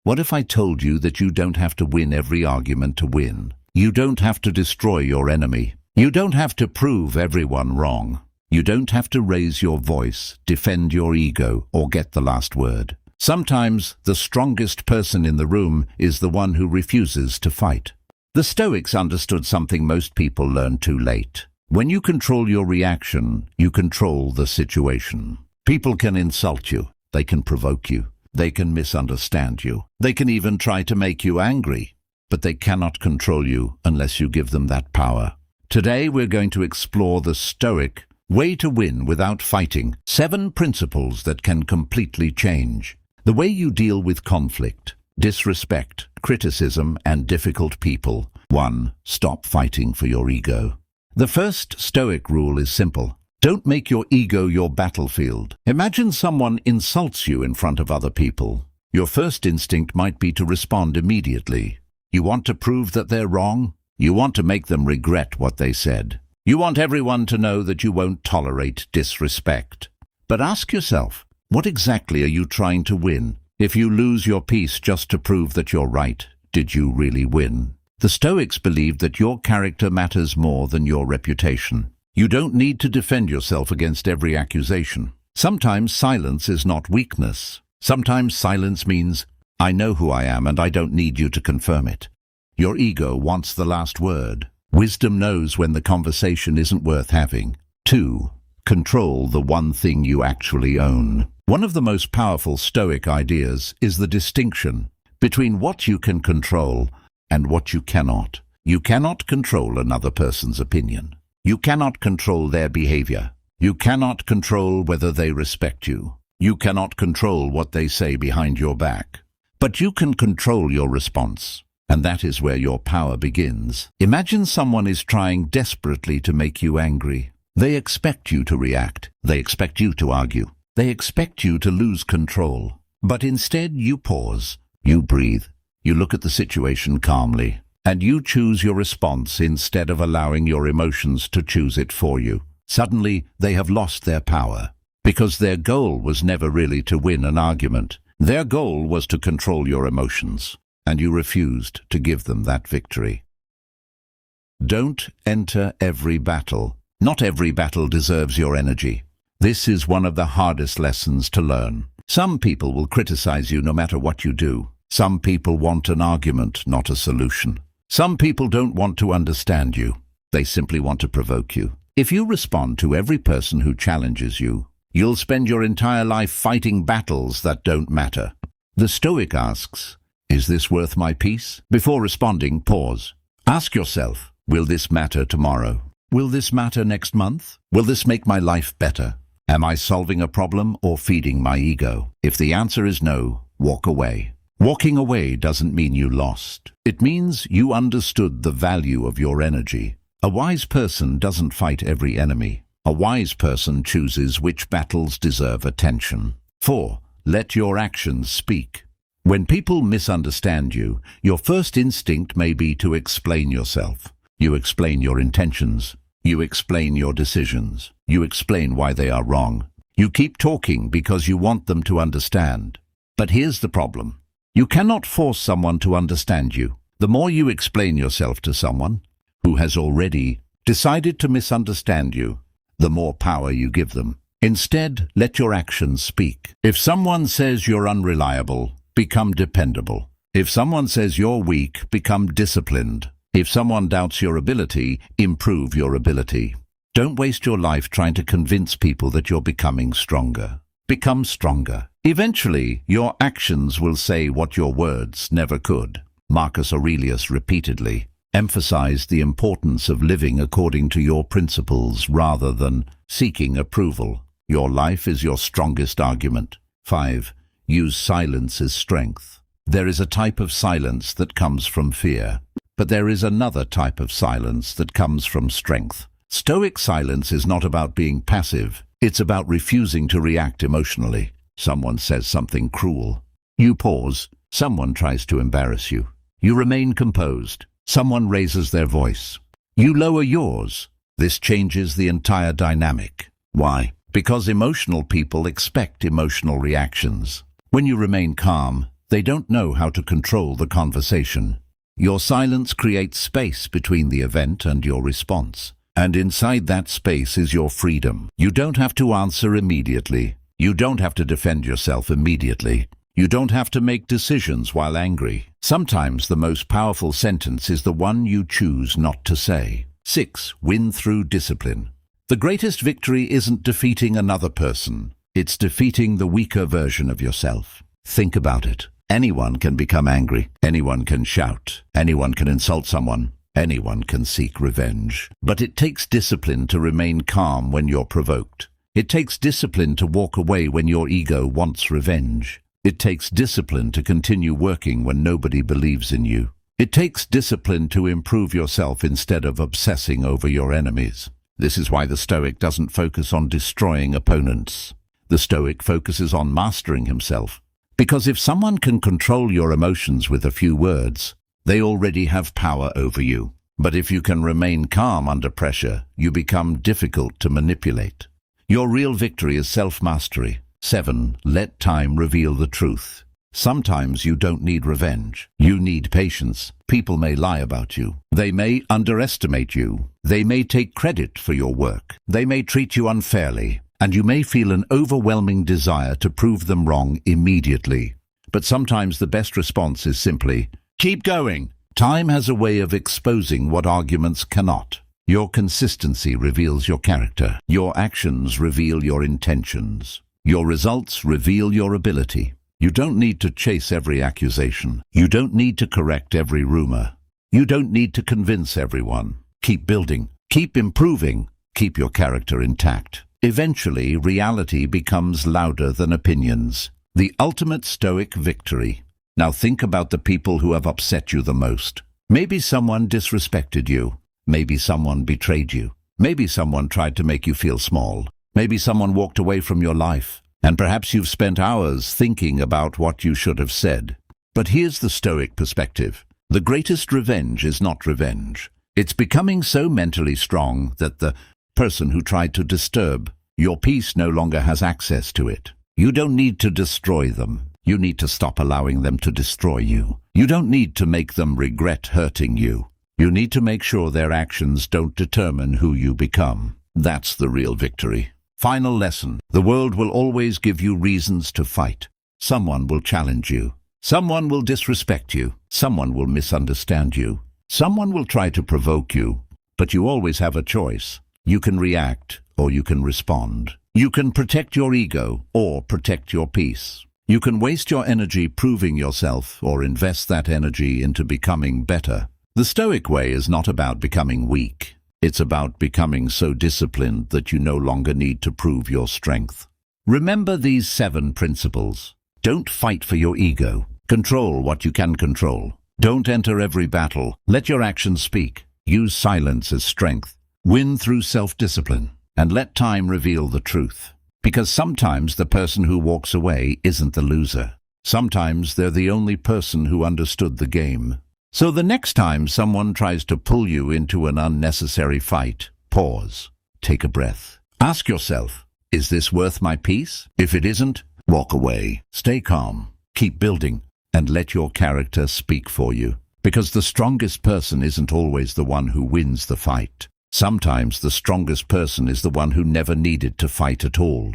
What if I told you that you don't have to win every argument to win? You don't have to destroy your enemy. You don't have to prove everyone wrong. You don't have to raise your voice, defend your ego, or get the last word. Sometimes the strongest person in the room is the one who refuses to fight. The Stoics understood something most people learn too late. When you control your reaction, you control the situation. People can insult you. They can provoke you. They can misunderstand you. They can even try to make you angry. But they cannot control you unless you give them that power. Today we're going to explore the Stoic way to win without fighting. 7 principles that can completely change the way you deal with conflict, disrespect, criticism, and difficult people. 1. Stop fighting for your ego. The first Stoic rule is simple. Don't make your ego your battlefield. Imagine someone insults you in front of other people. Your first instinct might be to respond immediately. You want to prove that they're wrong. You want to make them regret what they said. You want everyone to know that you won't tolerate disrespect. But ask yourself, what exactly are you trying to win? If you lose your peace just to prove that you're right, did you really win? The Stoics believed that your character matters more than your reputation. You don't need to defend yourself against every accusation. Sometimes silence is not weakness. Sometimes silence means, I know who I am and I don't need you to confirm it. Your ego wants the last word. Wisdom knows when the conversation isn't worth having. 2. Control the one thing you actually own. One of the most powerful Stoic ideas is the distinction between what you can control and what you cannot. You cannot control another person's opinion. You cannot control their behavior. You cannot control whether they respect you. You cannot control what they say behind your back. But you can control your response. And that is where your power begins. Imagine someone is trying desperately to make you angry. They expect you to react. They expect you to argue. They expect you to lose control. But instead you pause. You breathe. You look at the situation calmly. And you choose your response instead of allowing your emotions to choose it for you. Suddenly they have lost their power. Because their goal was never really to win an argument. Their goal was to control your emotions. And you refused to give them that victory. Don't enter every battle. Not every battle deserves your energy. This is one of the hardest lessons to learn. Some people will criticize you no matter what you do. Some people want an argument, not a solution. Some people don't want to understand you. They simply want to provoke you. If you respond to every person who challenges you, you'll spend your entire life fighting battles that don't matter. The Stoic asks, is this worth my peace? Before responding, pause. Ask yourself, will this matter tomorrow? Will this matter next month? Will this make my life better? Am I solving a problem or feeding my ego? If the answer is no, walk away. Walking away doesn't mean you lost. It means you understood the value of your energy. A wise person doesn't fight every enemy. A wise person chooses which battles deserve attention. 4. Let your actions speak. When people misunderstand you, your first instinct may be to explain yourself. You explain your intentions. You explain your decisions. You explain why they are wrong. You keep talking because you want them to understand. But here's the problem. You cannot force someone to understand you. The more you explain yourself to someone who has already decided to misunderstand you, the more power you give them. Instead, let your actions speak. If someone says you're unreliable, become dependable. If someone says you're weak, become disciplined. If someone doubts your ability, improve your ability. Don't waste your life trying to convince people that you're becoming stronger. Become stronger. Eventually, your actions will say what your words never could. Marcus Aurelius repeatedly emphasized the importance of living according to your principles rather than seeking approval. Your life is your strongest argument. 5. Use silence as strength. There is a type of silence that comes from fear, but there is another type of silence that comes from strength. Stoic silence is not about being passive. It's about refusing to react emotionally. Someone says something cruel. You pause. Someone tries to embarrass you. You remain composed. Someone raises their voice. You lower yours. This changes the entire dynamic. Why? Because emotional people expect emotional reactions. When you remain calm, They don't know how to control the conversation. Your silence creates space between the event and your response. And inside that space is your freedom. You don't have to answer immediately. You don't have to defend yourself immediately. You don't have to make decisions while angry. Sometimes the most powerful sentence is the one you choose not to say. 6. Win through discipline. The greatest victory isn't defeating another person. It's defeating the weaker version of yourself. Think about it. Anyone can become angry. Anyone can shout. Anyone can insult someone. Anyone can seek revenge. But it takes discipline to remain calm when you're provoked. It takes discipline to walk away when your ego wants revenge. It takes discipline to continue working when nobody believes in you. It takes discipline to improve yourself instead of obsessing over your enemies. This is why the Stoic doesn't focus on destroying opponents. The Stoic focuses on mastering himself. Because if someone can control your emotions with a few words, they already have power over you. But if you can remain calm under pressure, you become difficult to manipulate. Your real victory is self-mastery. 7. Let time reveal the truth. Sometimes you don't need revenge. You need patience. People may lie about you. They may underestimate you. They may take credit for your work. They may treat you unfairly. And you may feel an overwhelming desire to prove them wrong immediately. But sometimes the best response is simply, keep going. Time has a way of exposing what arguments cannot. Your consistency reveals your character. Your actions reveal your intentions. Your results reveal your ability. You don't need to chase every accusation. You don't need to correct every rumor. You don't need to convince everyone. Keep building. Keep improving. Keep your character intact. Eventually, reality becomes louder than opinions. The ultimate Stoic victory. Now think about the people who have upset you the most. Maybe someone disrespected you. Maybe someone betrayed you. Maybe someone tried to make you feel small. Maybe someone walked away from your life. And perhaps you've spent hours thinking about what you should have said. But here's the Stoic perspective. The greatest revenge is not revenge. It's becoming so mentally strong that the person who tried to disturb your peace no longer has access to it. You don't need to destroy them. You need to stop allowing them to destroy you. You don't need to make them regret hurting you. You need to make sure their actions don't determine who you become. That's the real victory. Final lesson. The world will always give you reasons to fight. Someone will challenge you. Someone will disrespect you. Someone will misunderstand you. Someone will try to provoke you. But you always have a choice. You can react or you can respond. You can protect your ego or protect your peace. You can waste your energy proving yourself or invest that energy into becoming better. The Stoic way is not about becoming weak. It's about becoming so disciplined that you no longer need to prove your strength. Remember these 7 principles. Don't fight for your ego. Control what you can control. Don't enter every battle. Let your actions speak. Use silence as strength. Win through self-discipline. And let time reveal the truth. Because sometimes the person who walks away isn't the loser. Sometimes they're the only person who understood the game. So the next time someone tries to pull you into an unnecessary fight, pause. Take a breath. Ask yourself, is this worth my peace? If it isn't, walk away. Stay calm. Keep building. And let your character speak for you. Because the strongest person isn't always the one who wins the fight. Sometimes the strongest person is the one who never needed to fight at all.